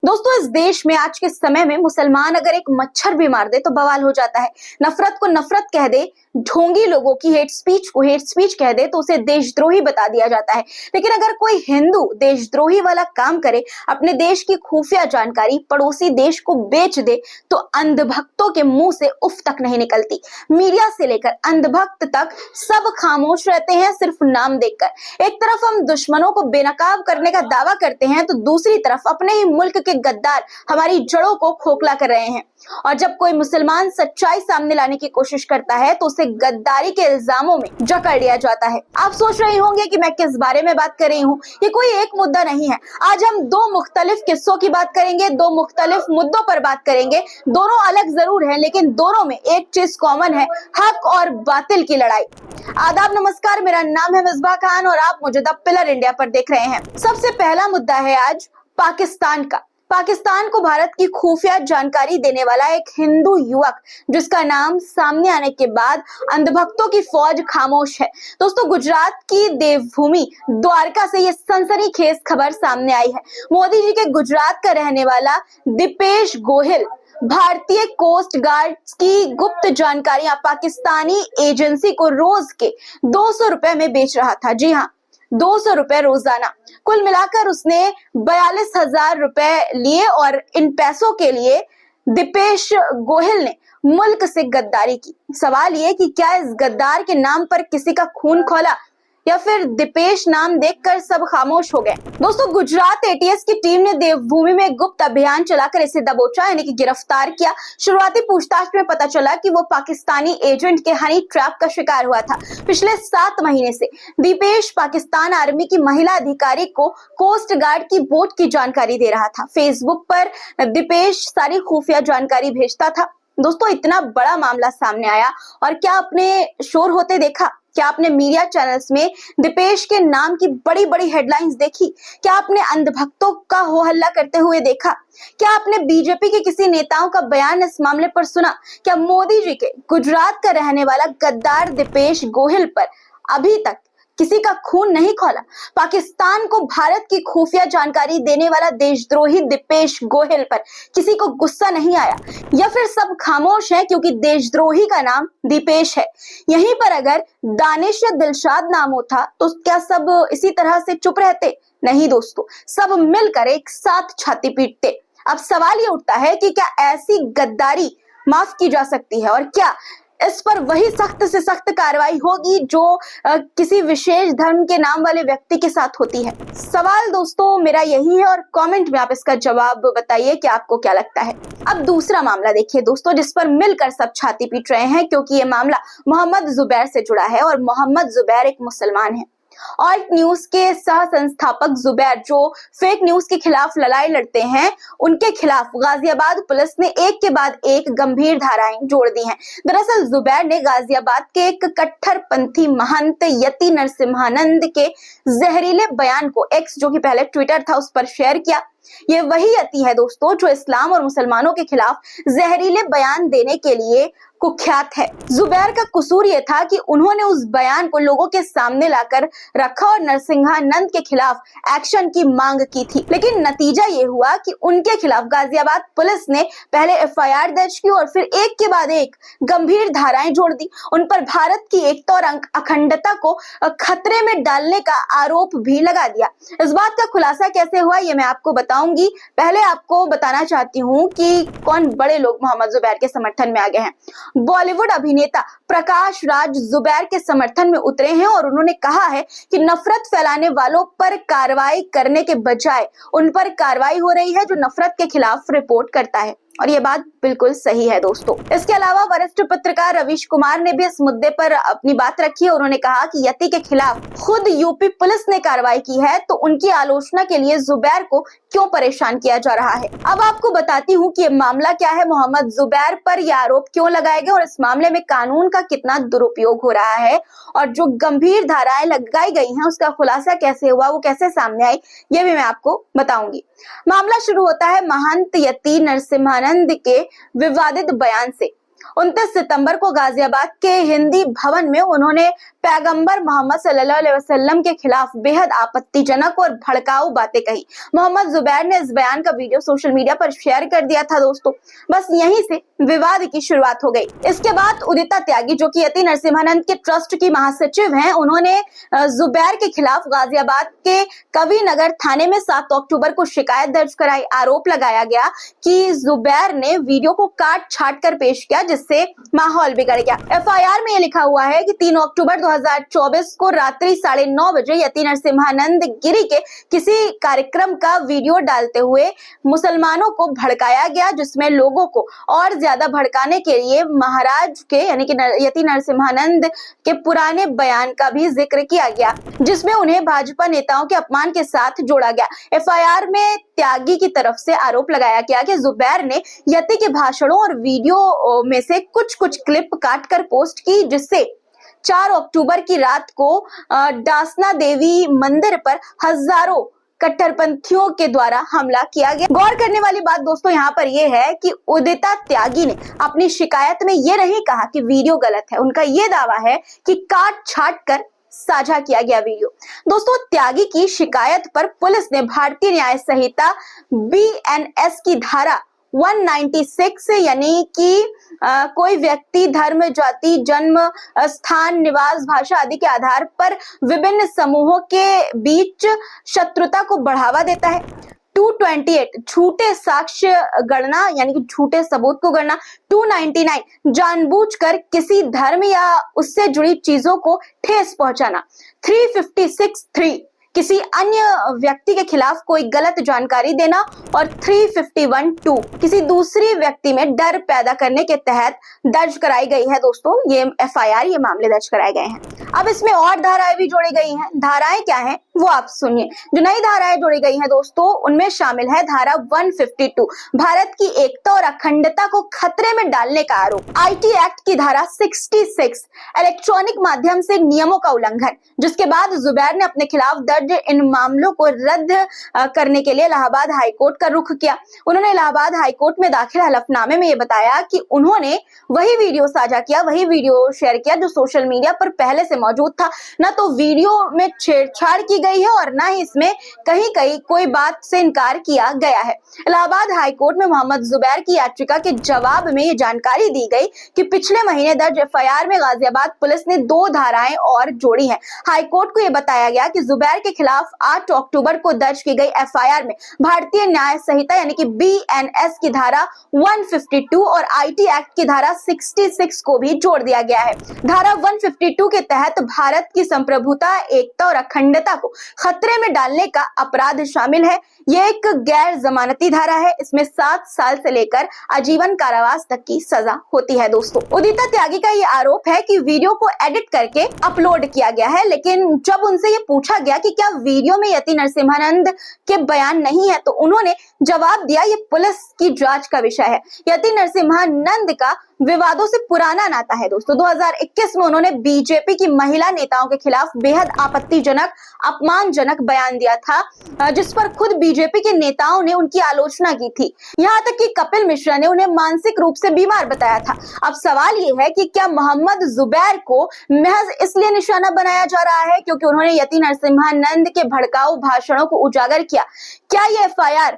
दोस्तों, इस देश में आज के समय में मुसलमान अगर एक मच्छर भी मार दे तो बवाल हो जाता है। नफरत को नफरत कह दे, ढोंगी लोगों की हेट स्पीच को हेट स्पीच कह दे तो उसे देशद्रोही बता दिया जाता है। लेकिन अगर कोई हिंदू देशद्रोही वाला काम करे, अपने देश की खुफिया जानकारी पड़ोसी देश को बेच दे, तो अंधभक्तों के मुंह से उफ तक नहीं निकलती। मीडिया से लेकर अंधभक्त तक सब खामोश रहते हैं सिर्फ नाम देखकर। एक तरफ हम दुश्मनों को बेनकाब करने का दावा करते हैं तो दूसरी तरफ अपने ही मुल्क के गद्दार हमारी जड़ों को खोखला कर रहे हैं। और जब कोई मुसलमान सच्चाई सामने लाने की कोशिश करता है तो उसे गद्दारी के इल्जामों में जकड़ लिया जाता है। आप सोच रहे होंगे कि मैं किस बारे में बात कर रही हूँ। ये कोई एक मुद्दा नहीं है। आज हम दो मुख्तलिफ किस्सों की बात करेंगे, दो मुख्तलिफ मुद्दों पर बात करेंगे। दोनों अलग जरूर हैं, लेकिन दोनों में एक चीज कॉमन है, हक और बातिल की लड़ाई। आदाब, नमस्कार, मेरा नाम है मिसबा खान और आप मुझे द पिलर इंडिया पर देख रहे हैं। सबसे पहला मुद्दा है आज पाकिस्तान का। पाकिस्तान को भारत की खुफिया जानकारी देने वाला एक हिंदू युवक, जिसका नाम सामने आने के बाद अंधभक्तों की फौज खामोश है। दोस्तों, गुजरात की देवभूमि द्वारका से ये सनसनीखेज खबर सामने आई है। मोदी जी के गुजरात का रहने वाला दीपेश गोहिल भारतीय कोस्ट गार्ड की गुप्त जानकारियां पाकिस्तानी एजेंसी को रोज के 200 रुपए में बेच रहा था। जी हाँ, 200 रुपए रोजाना। कुल मिलाकर उसने 42,000 रुपए लिए और इन पैसों के लिए दीपेश गोहिल ने मुल्क से गद्दारी की। सवाल ये कि क्या इस गद्दार के नाम पर किसी का खून खौला या फिर दीपेश नाम देखकर सब खामोश हो गए। दोस्तों, गुजरात एटीएस की टीम ने देवभूमि में गुप्त अभियान चलाकर इसे दबोचा, यानी कि गिरफ्तार किया। शुरुआती पूछताछ में पता चला कि वो पाकिस्तानी एजेंट के हनी ट्रैप का शिकार हुआ था। पिछले 7 महीने से दीपेश पाकिस्तान आर्मी की महिला अधिकारी को कोस्ट गार्ड की बोट की जानकारी दे रहा था। फेसबुक पर दीपेश सारी खुफिया जानकारी भेजता था। दोस्तों, इतना बड़ा मामला सामने आया और क्या आपने शोर होते देखा? क्या आपने मीडिया चैनल्स में दीपेश के नाम की बड़ी बड़ी हेडलाइंस देखी? क्या आपने अंधभक्तों का हो हल्ला करते हुए देखा? क्या आपने बीजेपी के किसी नेताओं का बयान इस मामले पर सुना? क्या मोदी जी के गुजरात का रहने वाला गद्दार दीपेश गोहिल पर अभी तक किसी का खून नहीं खौला? पाकिस्तान को भारत की खुफिया जानकारी देने वाला देशद्रोही दीपेश गोहिल पर किसी को गुस्सा नहीं आया? या फिर सब खामोश हैं क्योंकि देशद्रोही का नाम दीपेश है? यहीं पर अगर दानिश या दिलशाद नाम होता तो क्या सब इसी तरह से चुप रहते? नहीं दोस्तों, सब मिलकर एक साथ छाती पीटते। अब सवाल ये उठता है कि क्या ऐसी गद्दारी माफ की जा सकती है और क्या इस पर वही सख्त से सख्त कार्रवाई होगी जो किसी विशेष धर्म के नाम वाले व्यक्ति के साथ होती है? सवाल दोस्तों मेरा यही है और कमेंट में आप इसका जवाब बताइए कि आपको क्या लगता है। अब दूसरा मामला देखिए दोस्तों, जिस पर मिलकर सब छाती पीट रहे हैं, क्योंकि ये मामला मोहम्मद जुबैर से जुड़ा है और मोहम्मद जुबैर एक मुसलमान है। ऑल्ट न्यूज के सह संस्थापक जुबैर, जो फेक न्यूज के खिलाफ लड़ाई लड़ते हैं, उनके खिलाफ गाजियाबाद पुलिस ने एक के बाद एक गंभीर धाराएं जोड़ दी हैं। दरअसल जुबैर ने गाजियाबाद के एक कट्टरपंथी महंत यति नरसिम्हानंद के जहरीले बयान को एक्स, जो कि पहले ट्विटर था, उस पर शेयर किया। ये वही यति है दोस्तों जो इस्लाम और मुसलमानों के खिलाफ जहरीले बयान देने के लिए कुख्यात है। जुबैर का कसूर यह था कि उन्होंने उस बयान को लोगों के सामने लाकर रखा और नरसिम्हानंद के खिलाफ एक्शन की मांग की थी। लेकिन नतीजा ये हुआ कि उनके खिलाफ गाजियाबाद पुलिस ने पहले एफआईआर दर्ज की और फिर एक के बाद एक गंभीर धाराएं जोड़ दी। उन पर भारत की एकता और अखंडता को खतरे में डालने का आरोप भी लगा दिया। इस बात का खुलासा कैसे हुआ ये मैं आपको बताऊंगी। पहले आपको बताना चाहती हूँ कि कौन बड़े लोग मोहम्मद जुबैर के समर्थन में आ गए हैं। बॉलीवुड अभिनेता प्रकाश राज जुबैर के समर्थन में उतरे हैं और उन्होंने कहा है कि नफरत फैलाने वालों पर कार्रवाई करने के बजाय उन पर कार्रवाई हो रही है जो नफरत के खिलाफ रिपोर्ट करता है। और ये बात बिल्कुल सही है दोस्तों। इसके अलावा वरिष्ठ पत्रकार रवीश कुमार ने भी इस मुद्दे पर अपनी बात रखी है। उन्होंने कहा कि यति के खिलाफ खुद यूपी पुलिस ने कार्रवाई की है, तो उनकी आलोचना के लिए जुबैर को क्यों परेशान किया जा रहा है। अब आपको बताती हूँ कि ये मामला क्या है, मोहम्मद जुबैर पर यह आरोप क्यों लगाए गए और इस मामले में कानून का कितना दुरुपयोग हो रहा है और जो गंभीर धाराएं लगाई गई हैं उसका खुलासा कैसे हुआ, वो कैसे सामने आई, ये भी मैं आपको बताऊंगी। मामला शुरू होता है महंत यति नरसिम्हानंद के विवादित बयान से। 29 सितंबर को गाजियाबाद के हिंदी भवन में उन्होंने पैगंबर मोहम्मद सल्लल्लाहु अलैहि वसल्लम के खिलाफ बेहद आपत्तिजनक और भड़काऊ बातें कही। मोहम्मद जुबैर ने इस बयान का वीडियो सोशल मीडिया पर शेयर कर दिया था दोस्तों। बस यहीं से विवाद की शुरुआत हो गई। इसके बाद उदिता त्यागी, जो कि यति नरसिम्हानंद के ट्रस्ट की महासचिव हैं, उन्होंने जुबैर के खिलाफ गाजियाबाद के कविनगर थाने में 7 अक्टूबर को शिकायत दर्ज कराई। आरोप लगाया गया कि जुबैर ने वीडियो को काट छाट कर पेश किया, जिससे माहौल बिगड़ गया। एफआईआर में यह लिखा हुआ है कि 3 अक्टूबर 2024 को रात्रि 9:30 बजे यति नरसिम्हानंद गिरी के किसी कार्यक्रम का वीडियो डालते हुए मुसलमानों को भड़काया गया, जिसमें लोगों को और ज्यादा भड़काने के लिए महाराज के यानी कि यति नरसिम्हानंद के पुराने बयान का भी जिक्र किया गया, जिसमें उन्हें भाजपा नेताओं के अपमान के साथ जोड़ा गया। एफआईआर में त्यागी की तरफ से आरोप लगाया गया कि जुबैर ने यति के भाषणों और वीडियो में से कुछ क्लिप काटकर पोस्ट की, जिससे 4 अक्टूबर की रात को डासना देवी मंदिर पर हजारों कट्टरपंथियों के द्वारा हमला किया गया। गौर करने वाली बात दोस्तों यहाँ पर यह है कि उदिता त्यागी ने अपनी शिकायत में ये नहीं कहा कि वीडियो गलत है। उनका ये दावा है कि काट छाट कर साझा किया गया वीडियो। दोस्तों, त्यागी की शिकायत पर पुलिस ने भारतीय न्याय संहिता BNS की धारा 196 यानी कि कोई व्यक्ति धर्म, जाति, जन्म स्थान, निवास, भाषा आदि के आधार पर विभिन्न समूहों के बीच शत्रुता को बढ़ावा देता है। 228 झूठे साक्ष्य गणना यानी कि झूठे सबूत को गणना। 299 जानबूझकर किसी धर्म या उससे जुड़ी चीजों को ठेस पहुंचाना। 356 किसी अन्य व्यक्ति के खिलाफ कोई गलत जानकारी देना और 351 किसी दूसरी व्यक्ति में डर पैदा करने के तहत दर्ज कराई गई है। दोस्तों, ये एफआईआर, ये मामले दर्ज कराए गए हैं। अब इसमें और धाराएं भी जोड़ी गई हैं। धाराएं क्या हैं वो आप सुनिए। जो नई धाराएं जोड़ी गई हैं दोस्तों, उनमें शामिल है धारा 152 भारत की एकता और अखंडता को खतरे में डालने का आरोप। IT एक्ट की धारा 66 इलेक्ट्रॉनिक माध्यम से नियमों का उल्लंघन, जिसके बाद जुबैर ने अपने खिलाफ दर्ज इन मामलों को रद्द करने के लिए इलाहाबाद हाईकोर्ट का रुख किया। उन्होंने इलाहाबाद हाईकोर्ट में दाखिल हलफनामे में ये बताया कि उन्होंने वही वीडियो साझा किया, वही वीडियो शेयर किया जो सोशल मीडिया पर पहले से मौजूद था। न तो वीडियो में छेड़छाड़ की गई है और न ही इसमें कहीं कोई बात से इनकार किया गया है। इलाहाबाद हाईकोर्ट में मोहम्मद जुबैर की याचिका के जवाब में ये जानकारी दी गई कि पिछले महीने दर्ज एफआईआर में गाजियाबाद पुलिस ने 2 धाराएं और जोड़ी हैं। हाईकोर्ट को यह बताया गया कि जुबैर के खिलाफ 8 अक्टूबर को दर्ज की गई एफआईआर में भारतीय न्याय संहिता यानी कि BNS की धारा 152 और IT एक्ट की धारा 66 को भी जोड़ दिया गया है। धारा 152 के तहत भारत की संप्रभुता, एकता और अखंडता को खतरे में डालने का अपराध शामिल है। यह एक गैर जमानती धारा है। इसमें 7 साल से लेकर आजीवन कारावास तक की सजा होती है। दोस्तों, उदिता त्यागी का ये आरोप है कि वीडियो को एडिट करके अपलोड किया गया है, लेकिन जब उनसे ये पूछा गया कि क्या वीडियो में यति नरसिम्हानंद के बयान नहीं है, तो उन्होंने जवाब दिया ये पुलिस की जांच का विषय है। यति नरसिम्हानंद का विवादों से पुराना नाता है। दोस्तों, 2021 में उन्होंने बीजेपी की महिला नेताओं के खिलाफ बेहद आपत्तिजनक, अपमानजनक बयान दिया था, जिस पर खुद बीजेपी के नेताओं ने उनकी आलोचना की थी। यहाँ तक कि कपिल मिश्रा ने उन्हें मानसिक रूप से बीमार बताया था। अब सवाल ये है कि क्या मोहम्मद जुबैर को महज इसलिए निशाना बनाया जा रहा है क्योंकि उन्होंने यति नरसिम्हानंद के भड़काऊ भाषणों को उजागर किया? क्या ये एफआईआर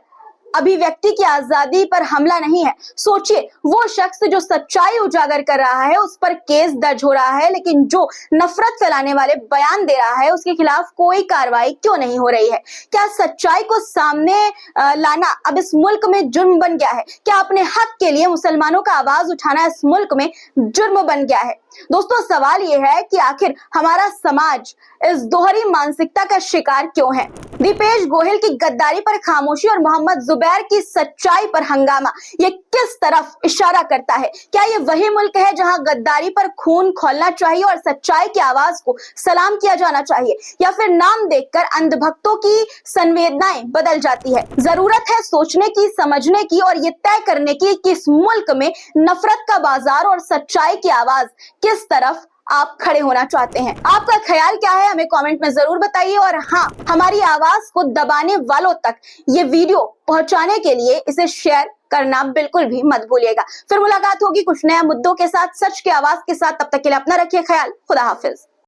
अभिव्यक्ति की आजादी पर हमला नहीं है? सोचिए, वो शख्स जो सच्चाई उजागर कर रहा है उस पर केस दर्ज हो रहा है, लेकिन जो नफरत फैलाने वाले बयान दे रहा है उसके खिलाफ कोई कार्रवाई क्यों नहीं हो रही है? क्या सच्चाई को सामने लाना अब इस मुल्क में जुर्म बन गया है? क्या अपने हक के लिए मुसलमानों का आवाज उठाना इस मुल्क में जुर्म बन गया है? दोस्तों, सवाल यह है कि आखिर हमारा समाज इस दोहरी मानसिकता का शिकार क्यों है? दीपेश गोहिल की गद्दारी पर खामोशी और मोहम्मद जुबैर की सच्चाई पर हंगामा, ये किस तरफ इशारा करता है? क्या ये वही मुल्क है जहां गद्दारी पर खून खौलना चाहिए और सच्चाई की आवाज को सलाम किया जाना चाहिए, या फिर नाम देखकर अंधभक्तों की संवेदनाएं बदल जाती है? जरूरत है सोचने की, समझने की और ये तय करने की कि इस मुल्क में नफरत का बाजार और सच्चाई की आवाज किस तरफ आप खड़े होना चाहते हैं। आपका ख्याल क्या है, हमें कमेंट में जरूर बताइए। और हाँ, हमारी आवाज को दबाने वालों तक ये वीडियो पहुंचाने के लिए इसे शेयर करना बिल्कुल भी मत भूलिएगा। फिर मुलाकात होगी कुछ नए मुद्दों के साथ, सच की आवाज के साथ। तब तक के लिए अपना रखिए ख्याल। खुदा हाफिज।